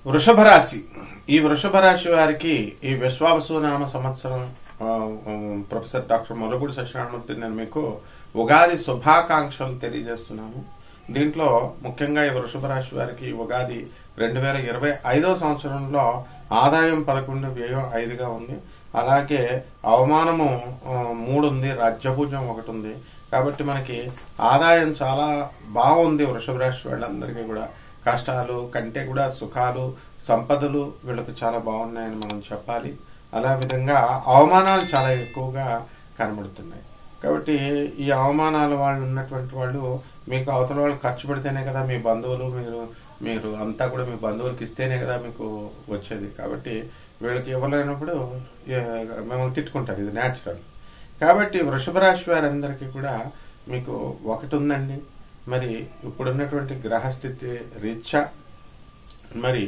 వృషభ రాశి. ఈ వృషభ రాశి వారికి ఈ విశ్వావసునామ సంవత్సరం ప్రొఫెసర్ డాక్టర్ మొలగూడి సత్యనారాయణమూర్తి నేను మీకు ఉగాది శుభాకాంక్షలు తెలియజేస్తున్నాను. దీంట్లో ముఖ్యంగా ఈ వృషభ రాశి వారికి ఉగాది 2025 సంవత్సరంలో ఆదాయం 11, వ్యయం 5గా ఉంది. అలాగే అవమానము 3 ఉంది, రాజ్యభూజం 1 ఉంది. కాబట్టి మనకి ఆదాయం చాలా బాగుంది. వృషభ రాశి వాళ్ళందరికీ కూడా కష్టాలు కంటే కూడా సుఖాలు, సంపదలు వీళ్ళకి చాలా బాగున్నాయని మనం చెప్పాలి. అలా విధంగా అవమానాలు చాలా ఎక్కువగా కనబడుతున్నాయి. కాబట్టి ఈ అవమానాలు వాళ్ళు ఉన్నటువంటి వాళ్ళు మీకు అవతల వాళ్ళు ఖర్చు పెడితేనే కదా మీ బంధువులు మీరు అంతా కూడా మీ బంధువులకి ఇస్తేనే కదా మీకు వచ్చేది. కాబట్టి వీళ్ళకి ఇవ్వలేనప్పుడు మిమ్మల్ని తిట్టుకుంటారు. ఇది న్యాచురల్. కాబట్టి వృషభ రాశి వారందరికీ కూడా మీకు 1 ఉందండి. మరి ఇప్పుడున్నటువంటి గ్రహస్థితి రీత్యా మరి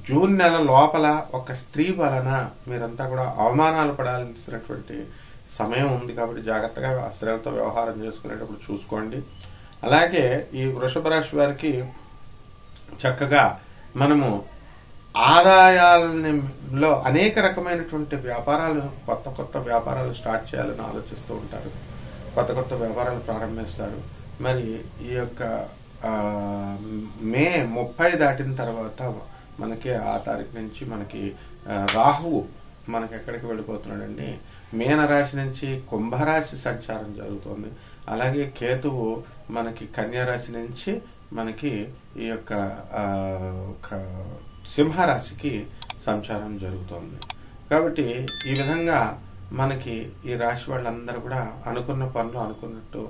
జూన్ నెల లోపల ఒక స్త్రీ వలన మీరంతా కూడా అవమానాలు పడాల్సినటువంటి సమయం ఉంది. కాబట్టి జాగ్రత్తగా ఆ స్త్రీలతో వ్యవహారం చేసుకునేటప్పుడు చూసుకోండి. అలాగే ఈ వృషభ రాశి వారికి చక్కగా మనము ఆదాయాలలో అనేక రకమైనటువంటి వ్యాపారాలు, కొత్త వ్యాపారాలు స్టార్ట్ చేయాలని ఆలోచిస్తూ ఉంటారు. కొత్త వ్యాపారాలు ప్రారంభిస్తారు. మరి ఈ యొక్క మే 30 దాటిన తర్వాత మనకి ఆ తారీఖు నుంచి మనకి రాహువు మనకి ఎక్కడికి వెళ్ళిపోతున్నాడండి, మీనరాశి నుంచి కుంభరాశి సంచారం జరుగుతుంది. అలాగే కేతువు మనకి కన్యారాశి నుంచి మనకి ఈ యొక్క సింహరాశికి సంచారం జరుగుతోంది. కాబట్టి ఈ విధంగా మనకి ఈ రాశి వాళ్ళందరూ కూడా అనుకున్న పనులు అనుకున్నట్టు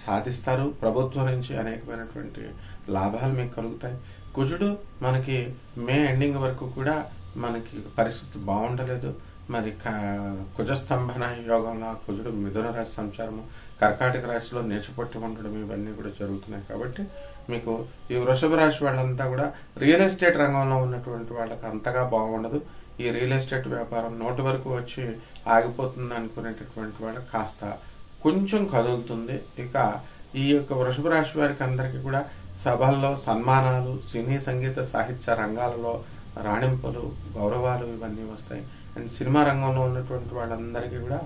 సాధిస్తారు. ప్రభుత్వం నుంచి అనేకమైనటువంటి లాభాలు మీకు కలుగుతాయి. కుజుడు మనకి మే ఎండింగ్ వరకు కూడా మనకి పరిస్థితి బాగుండలేదు. మరి కుజస్తంభన యోగంలో కుజుడు మిథున రాశి సంచారము, కర్కాటక రాశిలో నీచపట్టి ఉండడం ఇవన్నీ కూడా జరుగుతున్నాయి. కాబట్టి మీకు ఈ వృషభ రాశి వాళ్ళంతా కూడా రియల్ ఎస్టేట్ రంగంలో ఉన్నటువంటి వాళ్ళకి అంతగా బాగుండదు. ఈ రియల్ ఎస్టేట్ వ్యాపారం నోటి వరకు వచ్చి ఆగిపోతుంది అనుకునేటటువంటి వాళ్ళకి కాస్త కొంచెం కదులుతుంది. ఇక ఈ యొక్క వృషభ రాశి వారికి అందరికీ కూడా సభల్లో సన్మానాలు, సినీ సంగీత సాహిత్య రంగాలలో రాణింపులు, గౌరవాలు ఇవన్నీ వస్తాయి. అండ్ సినిమా రంగంలో ఉన్నటువంటి వాళ్ళందరికీ కూడా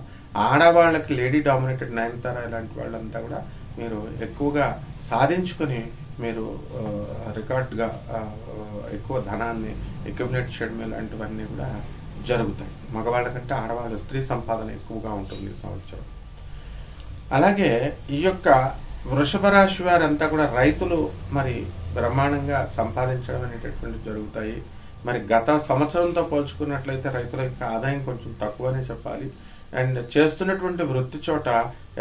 ఆడవాళ్ళకి లేడీ డామినేటెడ్ నయనతార ఇలాంటి వాళ్ళంతా కూడా మీరు ఎక్కువగా సాధించుకుని మీరు రికార్డ్గా ఎక్కువ ధనాన్ని అక్యుములేట్ చేయడం ఇలాంటివన్నీ కూడా జరుగుతాయి. మగవాళ్ళ కంటే ఆడవాళ్ళ స్త్రీ సంపాదన ఎక్కువగా ఉంటుంది ఈ సంవత్సరం. అలాగే ఈ యొక్క వృషభ రాశి వారంతా కూడా రైతులు మరి బ్రహ్మాండంగా సంపాదించడం అనేటటువంటి జరుగుతాయి. మరి గత సంవత్సరంతో పోల్చుకున్నట్లయితే రైతుల యొక్క ఆదాయం కొంచెం తక్కువనే చెప్పాలి. అండ్ చేస్తున్నటువంటి వృత్తి చోట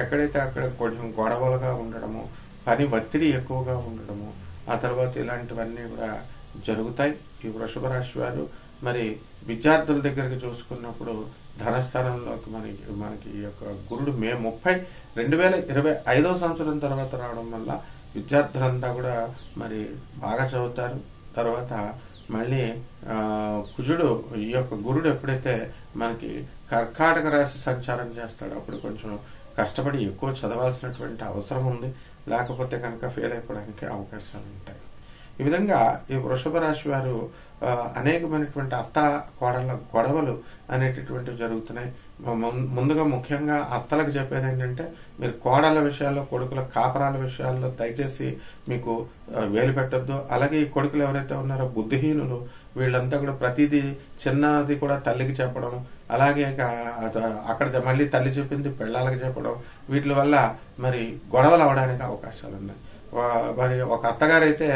ఎక్కడైతే అక్కడ కొంచెం గొడవలుగా ఉండడము, పని ఒత్తిడి ఎక్కువగా ఉండడము, ఆ తర్వాత ఇలాంటివన్నీ కూడా జరుగుతాయి. ఈ వృషభ రాశి వారు మరి విద్యార్థుల దగ్గరికి చూసుకున్నప్పుడు ధనస్థానంలోకి మనకి ఈ యొక్క గురుడు మే 30, 2025 సంవత్సరం తర్వాత రావడం వల్ల విద్యార్థులంతా కూడా మరి బాగా చదువుతారు. తర్వాత మళ్ళీ కుజుడు ఈ యొక్క గురుడు ఎప్పుడైతే మనకి కర్కాటక రాశి సంచారం చేస్తాడో అప్పుడు కొంచెం కష్టపడి ఎక్కువ చదవాల్సినటువంటి అవసరం ఉంది. లేకపోతే కనుక ఫెయిల్ అయిపోవడానికి అవకాశాలు ఉంటాయి. ఈ విధంగా ఈ వృషభ రాశి వారు అనేకమైనటువంటి అత్త కోడళ్ళ గొడవలు అనేటటువంటివి జరుగుతున్నాయి. ముందుగా ముఖ్యంగా అత్తలకు చెప్పేది ఏంటంటే మీరు కోడళ్ళ విషయాల్లో, కొడుకుల కాపరాల విషయాల్లో దయచేసి మీకు వేలు పెట్టొద్దు. అలాగే ఈ కొడుకులు ఎవరైతే ఉన్నారో బుద్ధిహీనులు, వీళ్ళంతా కూడా ప్రతిదీ చిన్నది కూడా తల్లికి చెప్పడం, అలాగే అక్కడ మళ్ళీ తల్లి చెప్పింది పిల్లలకి చెప్పడం, వీటి వల్ల మరి గొడవలు అవడానికి అవకాశాలు ఉన్నాయి. మరి ఒక అత్తగారైతే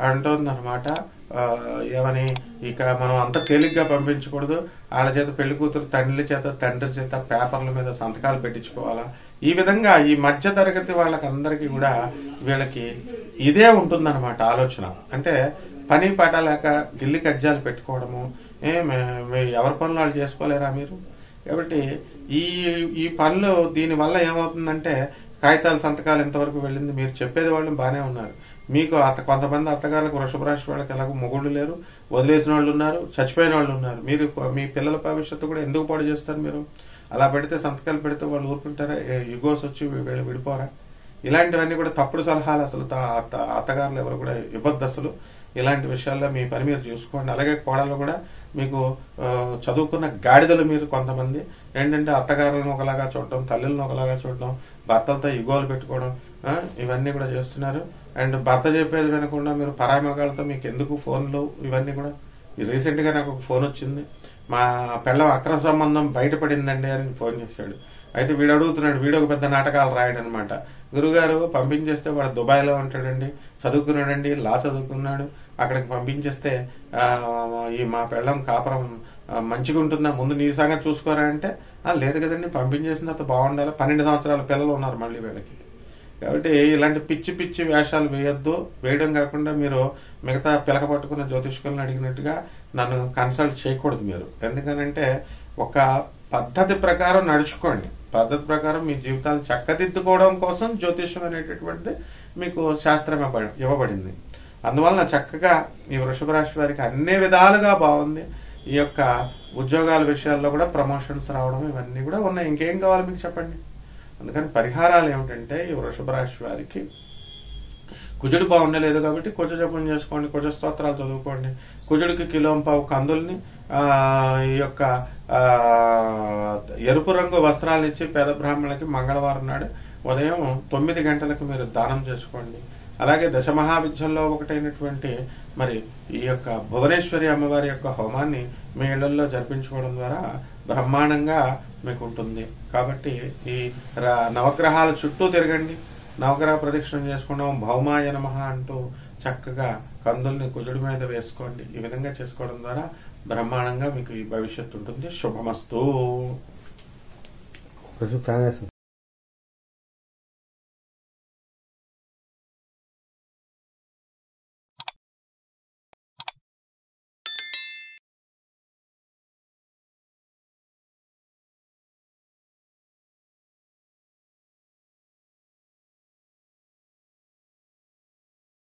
అంటోందనమాట, ఏమని ఇక మనం అంత తేలిగ్గా పంపించకూడదు, వాళ్ళ చేత పెళ్లి కూతురు తండ్రి చేత తండ్రి చేత పేపర్ల మీద సంతకాలు పెట్టించుకోవాలా. ఈ విధంగా ఈ మధ్య తరగతి వాళ్ళకందరికీ కూడా వీళ్ళకి ఇదే ఉంటుందన్నమాట ఆలోచన. అంటే పని పాట లేక గిల్లి కజ్జాలు పెట్టుకోవడము, ఎవరి పనులు వాళ్ళు చేసుకోలేరా మీరు? కాబట్టి ఈ పనులు దీనివల్ల ఏమవుతుందంటే కాగితాల సంతకాలు ఎంతవరకు వెళ్ళింది, మీరు చెప్పేది వాళ్ళు బాగానే ఉన్నారు. మీకు కొంతమంది అత్తగారులకు వృషభ రాశి వాళ్ళకి ఎలాగో మొగుళ్ళు లేరు, వదిలేసిన వాళ్ళు ఉన్నారు, చచ్చిపోయిన వాళ్ళు ఉన్నారు. మీరు మీ పిల్లల భవిష్యత్తు కూడా ఎందుకు పాడు చేస్తారు? మీరు అలా పెడితే సంతకాలు పెడితే వాళ్ళు ఊరుకుంటారా? యుగోస్ వచ్చి వీళ్ళు విడిపోరా? ఇలాంటివన్నీ కూడా తప్పుడు సలహాలు అసలు అత్తగారులు ఎవరు కూడా ఇవ్వద్దు అసలు. ఇలాంటి విషయాల్లో మీ పని మీరు చూసుకోండి. అలాగే కోడళ్ళు కూడా మీకు చదువుకున్న గాడిదలు మీరు కొంతమంది ఏంటంటే అత్తగారులను ఒకలాగా చూడటం, తల్లులను ఒకలాగా చూడటం, భర్తలతో ఇగోలు పెట్టుకోవడం, ఇవన్నీ కూడా చేస్తున్నారు. అండ్ భర్త చెప్పేది వినకుండా మీరు పరామగాలతో మీకు ఎందుకు ఫోన్లు ఇవన్నీ కూడా. రీసెంట్ గా నాకు ఒక ఫోన్ వచ్చింది, మా పెళ్ళం అక్రమ సంబంధం బయటపడిందండి అని ఫోన్ చేశాడు. అయితే వీడు అడుగుతున్నాడు, వీడొక పెద్ద నాటకాలు రాయడు అనమాట. గురుగారు పంపించేస్తే వాడు దుబాయ్లో ఉంటాడండి, చదువుకున్నాడండి, లా చదువుకున్నాడు, అక్కడికి పంపించేస్తే ఈ మా పెళ్ళం కాపురం మంచిగా ఉంటుందా, ముందు నీ సంగతి చూసుకోరా అంటే లేదు కదండి, పంపించేసిన తర్వాత బాగుండాలి, 12 సంవత్సరాల పిల్లలు ఉన్నారు మళ్ళీ వీళ్ళకి. కాబట్టి ఇలాంటి పిచ్చి పిచ్చి వేషాలు వేయొద్దు. వేయడం కాకుండా మీరు మిగతా పిలక పట్టుకున్న జ్యోతిష్కులను అడిగినట్టుగా నన్ను కన్సల్ట్ చేయకూడదు మీరు. ఎందుకనంటే ఒక పద్ధతి ప్రకారం నడుచుకోండి. పద్ధతి ప్రకారం మీ జీవితాన్ని చక్కదిద్దుకోవడం కోసం జ్యోతిష్యం అనేటటువంటిది మీకు శాస్త్రం ఇవ్వబడింది. అందువలన చక్కగా ఈ వృషభ రాశి వారికి అన్ని విధాలుగా బాగుంది. ఈ యొక్క ఉద్యోగాల విషయాల్లో కూడా ప్రమోషన్స్ రావడం ఇవన్నీ కూడా ఉన్నాయి. ఇంకేం కావాలి మీకు చెప్పండి. అందుకని పరిహారాలు ఏమిటంటే ఈ వృషభ రాశి వారికి కుజుడు బాగుండలేదు కాబట్టి కుజ జపం చేసుకోండి, కుజ స్తోత్రాలు చదువుకోండి. కుజుడికి కిలోంపావు కందుల్ని ఈ యొక్క ఎరుపు రంగు వస్త్రాలు ఇచ్చి పేద బ్రాహ్మణులకి మంగళవారం నాడు ఉదయం 9 గంటలకు మీరు దానం చేసుకోండి. అలాగే దశమహావిద్యల్లో ఒకటైనటువంటి మరి ఈ యొక్క భువనేశ్వరి అమ్మవారి యొక్క హోమాన్ని మీ ఇళ్లలో జరిపించుకోవడం ద్వారా బ్రహ్మాండంగా మీకు ఉంటుంది. కాబట్టి ఈ నవగ్రహాల చుట్టూ తిరగండి, నవగ్రహ ప్రదక్షిణం చేసుకోవడం, భౌమాయ నమః అంటూ చక్కగా కందుల్ని కుజుడి మీద వేసుకోండి. ఈ విధంగా చేసుకోవడం ద్వారా బ్రహ్మాండంగా మీకు ఈ భవిష్యత్తు ఉంటుంది. శుభమస్తు. ఫ్యాన్